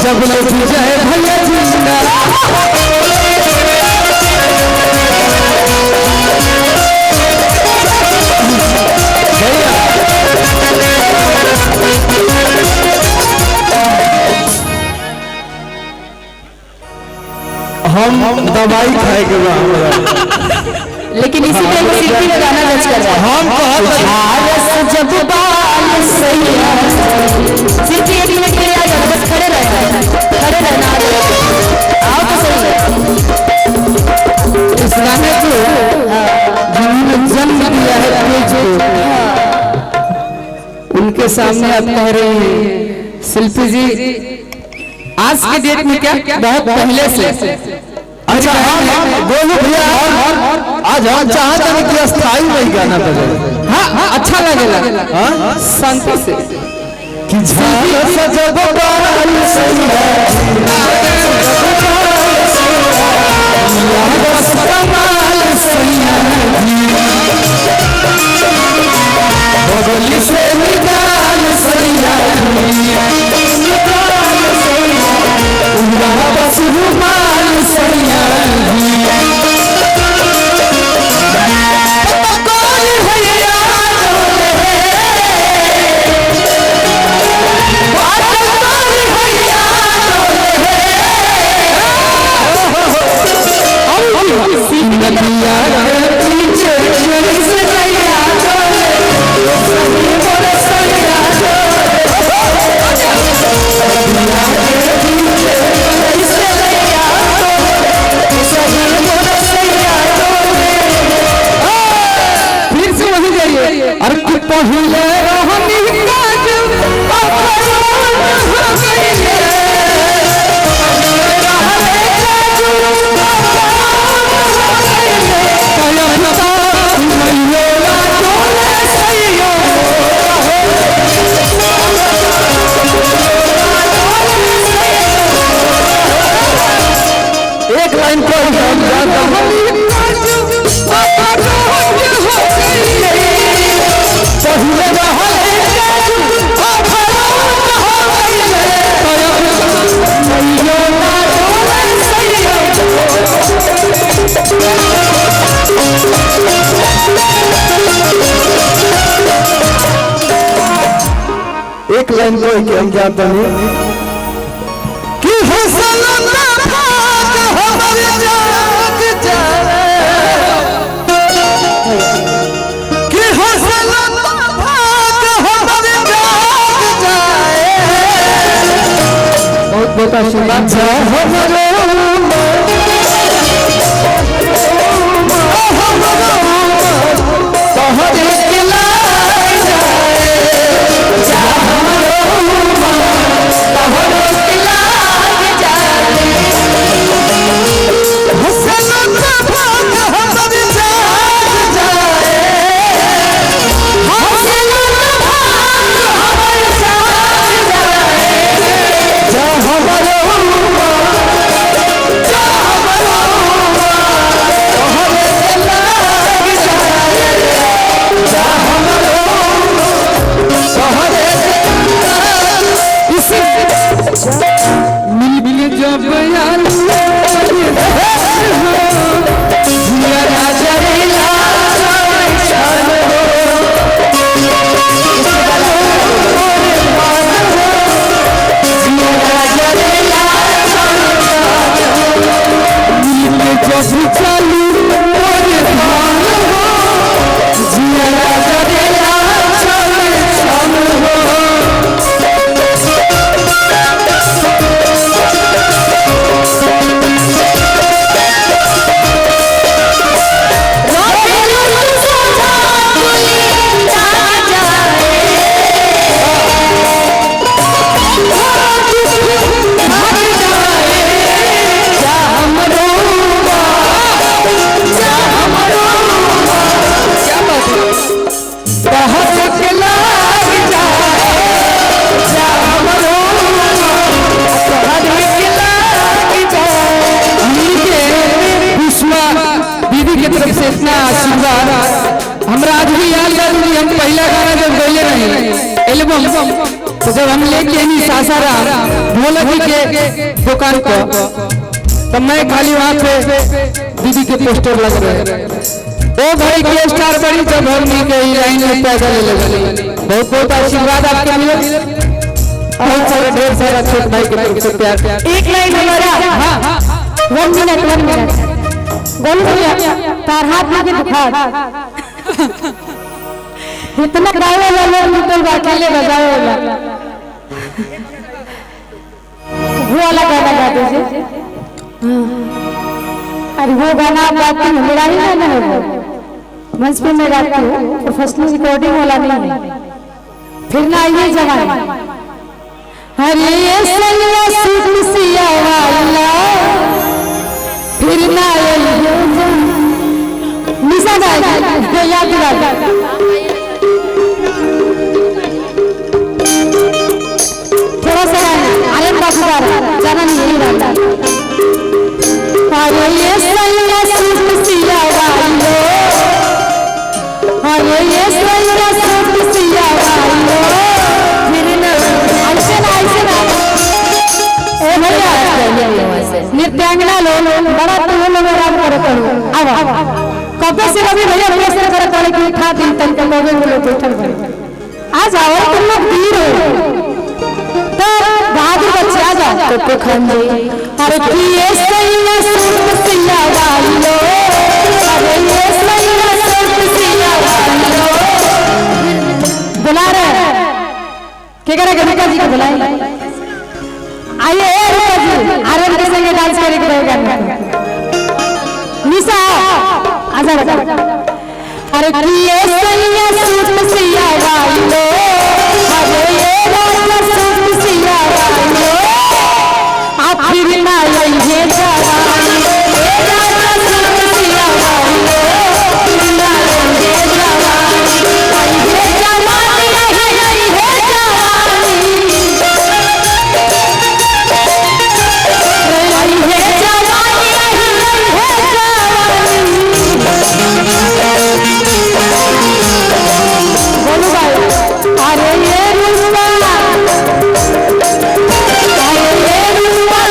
जब लग जाए भैया जिंदा हम दवाई खाएंगे लेकिन इसी पे सिद्धि में गाना रच कर रहा है। हम जब बाल सैया सिद्धि एक मिनट के लिए आ जाओ, बस खड़े रहना आओ तो सही है। इस गाने को जिन्होंने जन्म दिया है उनके सामने आप कह रहे हैं शिल्पी जी आज के डेट में क्या बहुत पहले से अच्छा बोलो भैया आज हम चाहते हैं कि अस्थाई वही गाना बजे। हाँ हाँ अच्छा लगेगा शांति से कि जब बाल सैया बगल से निकाल सैया बस रुमाल सैया एक लाइन को एक लाइन को हम जानते हैं कि बहुत आशीर्वाद हमरा आज भी याद है कि हम पहला गाना जब गए रहे एल्बम तो जब हम लेके नहीं सासाराम भोला जी के दुकान को तो मैं खाली वहाँ पे दीदी के पोस्टर लग रहे वो भाई के स्टार बड़ी जब हम के लाइन में पैदल लगे बहुत बहुत आशीर्वाद आपके मिले बहुत सारे ढेर सारा छोट भाई के तरफ से प्यार एक लाइन हमारा हाँ 1 मिनट बोलो भैया तार हाथ में दिखा इतना गावे वाला लोग अकेले बजावे वाला वो वाला गाना गा दीजिए। अरे वो गाना आप गाती हैं मेरा ही गाना है वो मंच पे मैं गाती हूँ प्रोफेशनल रिकॉर्डिंग वाला नहीं है फिर ना ये जमाना अरे ये सैया सूट सिया वाला फिर ना ये निशा गाएगी याद दिला थोड़ा सा आनंद बाबूदार जाना नहीं यही रहता अरे ये सैया सूट सिया वालो अरे ये सैया सूट सिया वालो फिर ना ऐसे ना ए भैया नृत्यांगना लो बड़ा तुम लोग आराम करते हो अब कब से रवि भैया प्रेशर करते हैं कि उठा दिन तक लोग लोग बैठल बने आ जाओ तुम लोग वीर हो तो बहादुर बच्चे आ जाओ तो खान जी अरे कि ये सैया सूट सिया वालो अरे ये सैया सूट सिया वालो बुला रहे क्या करेगा निका जी को बुलाएंगे आइए निका जी आरन के संगे डांस करेंगे रहेगा निशा आजा अरे कि ये सैया सूट सिया वालो अरे ये राजा सूट सिया वालो आप फिर ना ये जवानी ये राजा सूट सिया वालो फिर ना ये जवानी ये जवानी ये जवानी बोलो भाई अरे ये रुपा अरे ये रुपा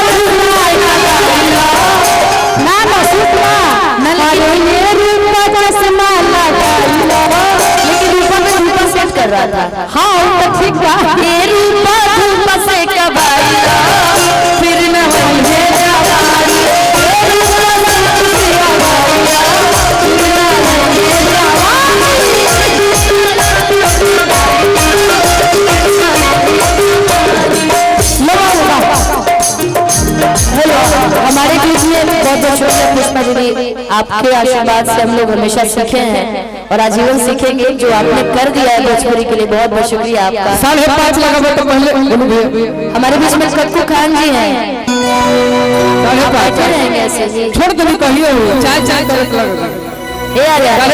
ना ना सुपा अरे ये रुपा चश्मा लगाइला लेकिन रूपा में रूपा सेट कर रहा था हाँ तो ठीक था ये रूपा रूपा से कबाइला फिर न होई है जवानी ये रूपा से कबाइला फिर न होई है जवानी हेलो हमारे बीच में बहुत बहुत शुक्रिया पुष्पा दीदी आपके आशीर्वाद से हम लोग हमेशा सीखे हैं और आजीवन सीखेंगे जो आपने कर दिया है भोजपुरी के लिए बहुत बहुत शुक्रिया आपका 5.5 लगा तो पहले हमारे बीच में कक्कू खान जी हैं 5.5 रहेंगे ऐसे जी छोड़ तो कहिए चाय तरफ लगा ए यार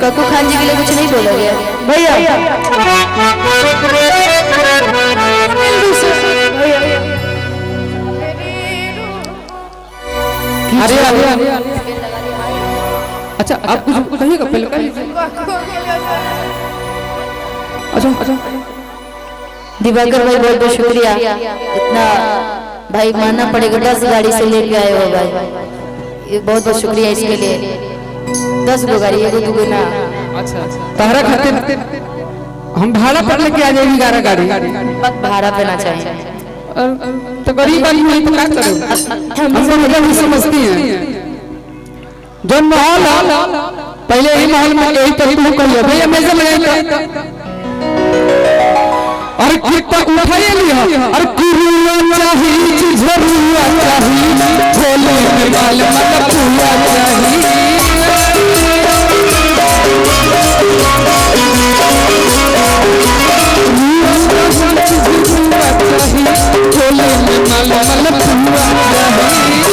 कक्कू खान जी के लिए कुछ नहीं बोलोगे भैया अरे अच्छा आप कुछ कहिएगा पहले अच्छा दिवाकर भाई बहुत बहुत शुक्रिया इतना भाई मानना पड़ेगा 10 गाड़ी से लेके आए हो भाई ये बहुत बहुत शुक्रिया इसके लिए 10 गो गाड़ी एगो दुगो ना अच्छा तारा खातिर हम भाड़ा पर लेके आ जाएंगे 11 गाड़ी भाड़ा पे ना चाहिए तो गरीब आदमी है तो क्या करें हम सब मतलब समझती हैं जो माहौल पहले ही माहौल में यही तरीके कर लिया भैया मैं से लगाएंगे और कितना उठाए लिया और कुरुआ चाहिए झरुआ चाहिए झोले में माल मतलब पूरा चाहिए झोले में माल मतलब पूरा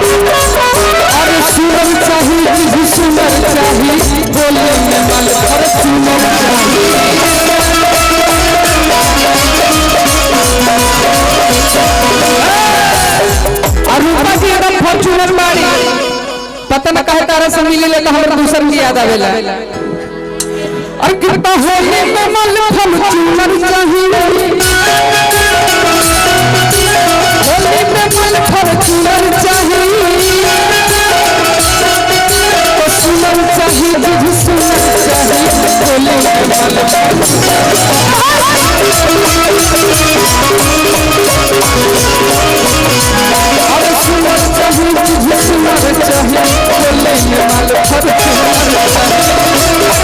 अरे सुंदर चाहिए सुंदर चाहिए झोले में माल अरे सुंदर चाहिए चुनर बाड़ी पता न कहे तारा से मिले ले तो हमरा दूसर की याद आवेला और कृपा होले में मल फल चुनर चाहिए होले में मल फल चुनर चाहिए तो सुनर चाहिए तुझ सुनर चाहिए होले में मल और सुनर चाहिए तुझ सुनर चाहिए होले में मल फल चुनर चाहिए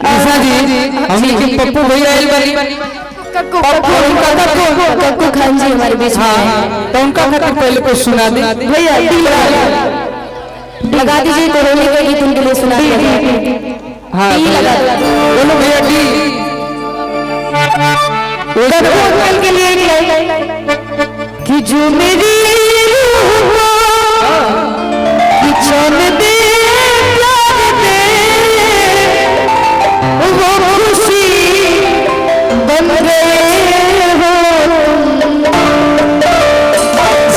हमने के पप्पू भैया आइल बानी कक्कू खान जी हमारे बीच में हैं। तो उनका खातिर पहले कुछ सुना दे भैया लगा दीजिए तो होली का गीत उनके लिए सुना दीजिए। हां बोलो भैया डी कक्कू के लिए कि जो मेरी चैन दे प्यार दे वो खुशी बन गए हो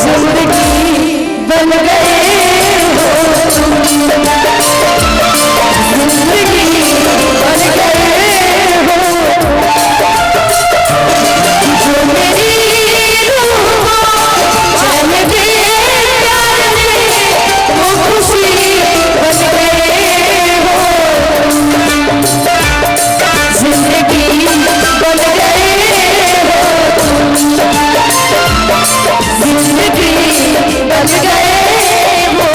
जिंदगी बन गए हो जिंदगी बन गए हो जो मेरी चैन दे प्यार दे वो खुशी बन गए हो जिंदगी बन गए हो जिंदगी बन गए हो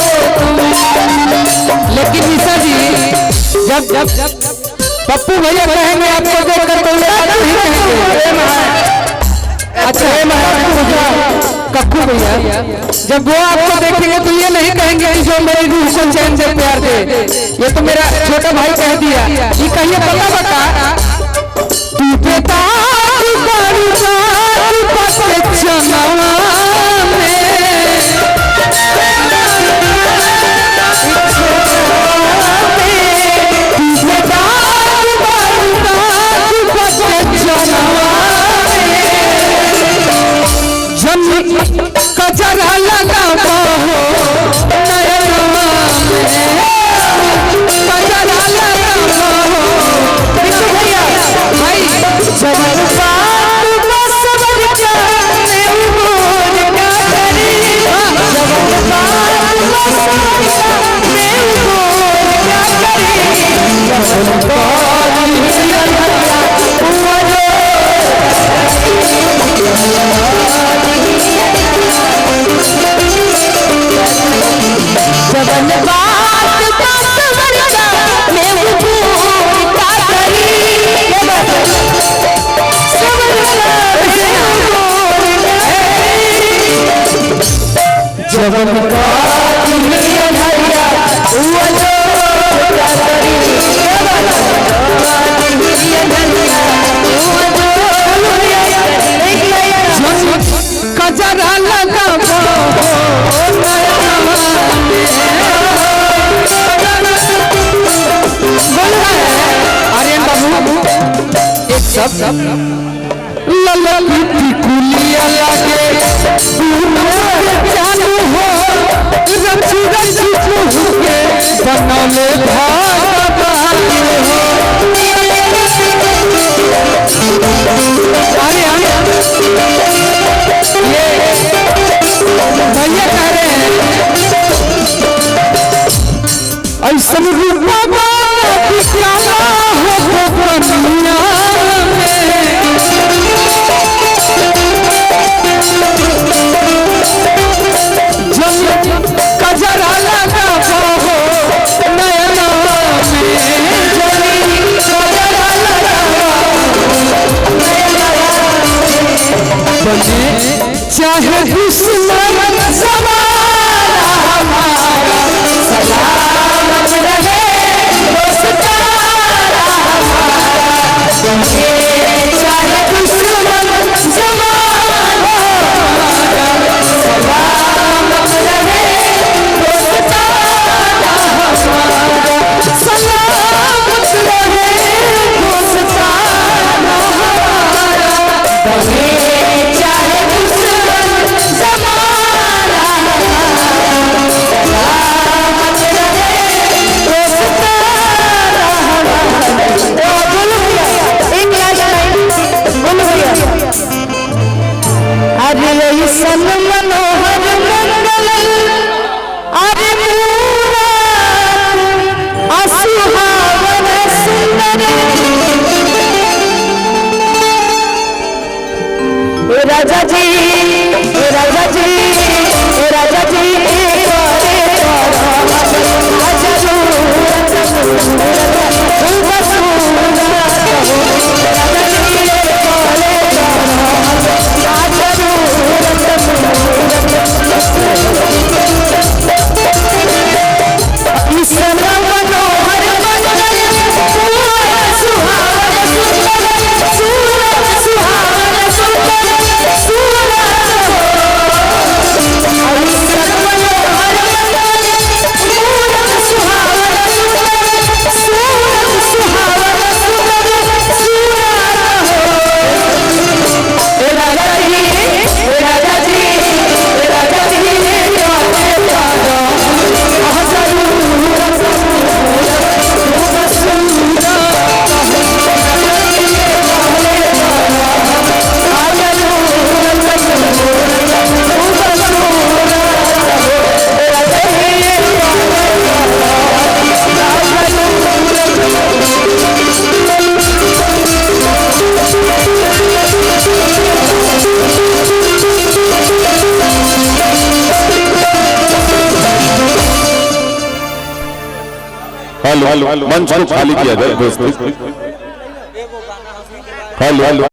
लेकिन निशा जी जब पप्पू भैया कहेंगे आपको देखकर तो नहीं कहेंगे अच्छा कक्कू भैया जब वो आपको देखेंगे तो ये नहीं कहेंगे कि जो मेरी रूह को चैन से प्यार दे ये तो मेरा छोटा भाई कह दिया ये कहिए पता बता तू बेटा कजरा लगा कजरा लगा आर्यन बाबू एक सब ललकी कुलिया लागे चालू हो रची रची के बनौले भाग हो ये भैया कह रहे हैं ऐसा रूपा हो दुनिया चाहे दुश्मन जमाना हमारा सलामत रहे दोस्ताना हमारा चाहे दुश्मन जमाना हमारा सलामत रहे दोस्ताना हमारा सलामत रहे दोस्ताना हमारा चाहे दुश्मन जमाना हमारा सलामत रहे दोस्ताना हमारा। अरे ऐसन मनोहर मंगल अरे मूरत असुहावन सुंदर राजा जी राजा जी राजा जी हेलो मंच को खाली किया जाए दोस्तों। हेलो